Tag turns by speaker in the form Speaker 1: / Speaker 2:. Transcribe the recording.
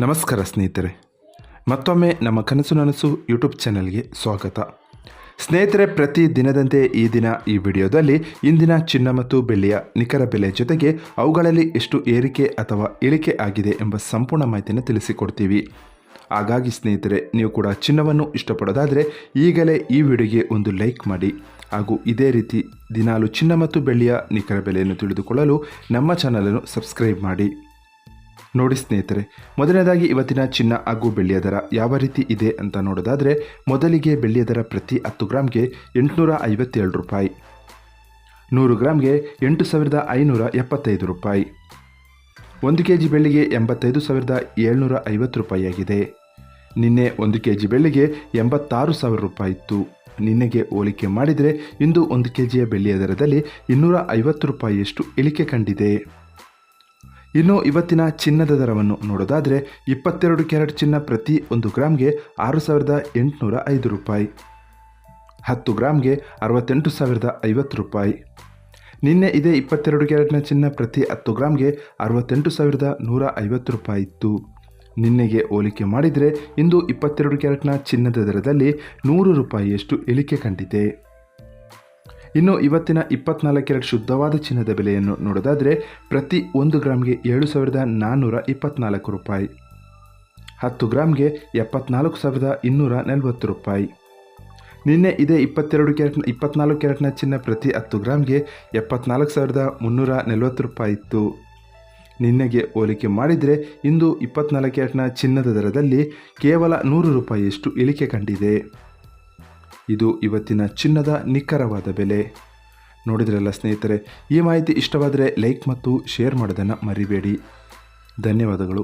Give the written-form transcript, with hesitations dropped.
Speaker 1: ನಮಸ್ಕಾರ ಸ್ನೇಹಿತರೆ, ಮತ್ತೊಮ್ಮೆ ನಮ್ಮ ಕನಸು ನನಸು ಯೂಟ್ಯೂಬ್ ಚಾನೆಲ್ಗೆ ಸ್ವಾಗತ. ಸ್ನೇಹಿತರೆ, ಪ್ರತಿ ದಿನದಂತೆ ಈ ದಿನ ಈ ವಿಡಿಯೋದಲ್ಲಿ ಇಂದಿನ ಚಿನ್ನ ಮತ್ತು ಬೆಳ್ಳಿಯ ನಿಖರ ಬೆಲೆ ಜೊತೆಗೆ ಅವುಗಳಲ್ಲಿ ಎಷ್ಟು ಏರಿಕೆ ಅಥವಾ ಇಳಿಕೆ ಆಗಿದೆ ಎಂಬ ಸಂಪೂರ್ಣ ಮಾಹಿತಿಯನ್ನು ತಿಳಿಸಿಕೊಡ್ತೀವಿ. ಹಾಗಾಗಿ ಸ್ನೇಹಿತರೆ, ನೀವು ಕೂಡ ಚಿನ್ನವನ್ನು ಇಷ್ಟಪಡೋದಾದರೆ ಈಗಲೇ ಈ ವಿಡಿಯೋಗೆ ಒಂದು ಲೈಕ್ ಮಾಡಿ ಹಾಗೂ ಇದೇ ರೀತಿ ದಿನಾಲು ಚಿನ್ನ ಮತ್ತು ಬೆಳ್ಳಿಯ ನಿಖರ ಬೆಲೆಯನ್ನು ತಿಳಿದುಕೊಳ್ಳಲು ನಮ್ಮ ಚಾನಲನ್ನು ಸಬ್ಸ್ಕ್ರೈಬ್ ಮಾಡಿ. ನೋಡಿ ಸ್ನೇಹಿತರೆ, ಮೊದಲನೇದಾಗಿ ಇವತ್ತಿನ ಚಿನ್ನ ಹಾಗೂ ಬೆಳ್ಳಿಯ ದರ ಯಾವ ರೀತಿ ಇದೆ ಅಂತ ನೋಡೋದಾದರೆ, ಮೊದಲಿಗೆ ಬೆಳ್ಳಿಯ ದರ ಪ್ರತಿ 10 ಗ್ರಾಮ್ಗೆ 857 ರೂಪಾಯಿ, 100 ಗ್ರಾಮ್ಗೆ 8575 ರೂಪಾಯಿ, 1 kg ಬೆಳ್ಳಿಗೆ 85,750 ರೂಪಾಯಿಯಾಗಿದೆ. ನಿನ್ನೆ 1 kg ಬೆಳ್ಳಿಗೆ 86,000 ರೂಪಾಯಿ ಇತ್ತು. ನಿನ್ನೆಗೆ ಹೋಲಿಕೆ ಮಾಡಿದರೆ ಇಂದು 1 kg ಬೆಳ್ಳಿಯ ದರದಲ್ಲಿ 250 ರೂಪಾಯಿಯಷ್ಟು ಇಳಿಕೆ ಕಂಡಿದೆ. ಇನ್ನು ಇವತ್ತಿನ ಚಿನ್ನದ ದರವನ್ನು ನೋಡೋದಾದರೆ, 22 ಕ್ಯಾರೆಟ್ ಚಿನ್ನ ಪ್ರತಿ 1 ಗ್ರಾಮ್ಗೆ 6,805 ರೂಪಾಯಿ, 10 ಗ್ರಾಮ್ಗೆ 68,050 ರೂಪಾಯಿ. ನಿನ್ನೆ ಇದೇ 22 ಕ್ಯಾರೆಟ್ನ ಚಿನ್ನ ಪ್ರತಿ 10 ಗ್ರಾಮ್ಗೆ 68,150 ರೂಪಾಯಿ ಇತ್ತು. ನಿನ್ನೆಗೆ ಹೋಲಿಕೆ ಮಾಡಿದರೆ ಇಂದು 22 ಕ್ಯಾರೆಟ್ನ ಚಿನ್ನದ ದರದಲ್ಲಿ 100 ರೂಪಾಯಿಯಷ್ಟು ಇಳಿಕೆ ಕಂಡಿದೆ. ಇನ್ನು ಇವತ್ತಿನ 24 ಕ್ಯಾರೆಟ್ ಶುದ್ಧವಾದ ಚಿನ್ನದ ಬೆಲೆಯನ್ನು ನೋಡೋದಾದರೆ, ಪ್ರತಿ 1 ಗ್ರಾಮ್ಗೆ 7,424 ರೂಪಾಯಿ, 10 ಗ್ರಾಮ್ಗೆ 74,240 ರೂಪಾಯಿ. ನಿನ್ನೆ ಇದೇ 24 ಕ್ಯಾರೆಟ್ನ ಚಿನ್ನ ಪ್ರತಿ 10 ಗ್ರಾಮ್ಗೆ 74,340 ರೂಪಾಯಿ ಇತ್ತು. ನಿನ್ನೆಗೆ ಹೋಲಿಕೆ ಮಾಡಿದರೆ ಇಂದು 24 ಕ್ಯಾರೆಟ್ನ ಚಿನ್ನದ ದರದಲ್ಲಿ ಕೇವಲ 100 ರೂಪಾಯಿಯಷ್ಟು ಇಳಿಕೆ ಕಂಡಿದೆ. ಇದು ಇವತ್ತಿನ ಚಿನ್ನದ ನಿಖರವಾದ ಬೆಲೆ. ನೋಡಿದ್ರಲ್ಲ ಸ್ನೇಹಿತರೆ, ಈ ಮಾಹಿತಿ ಇಷ್ಟವಾದರೆ ಲೈಕ್ ಮತ್ತು ಶೇರ್ ಮಾಡೋದನ್ನು ಮರಿಬೇಡಿ. ಧನ್ಯವಾದಗಳು.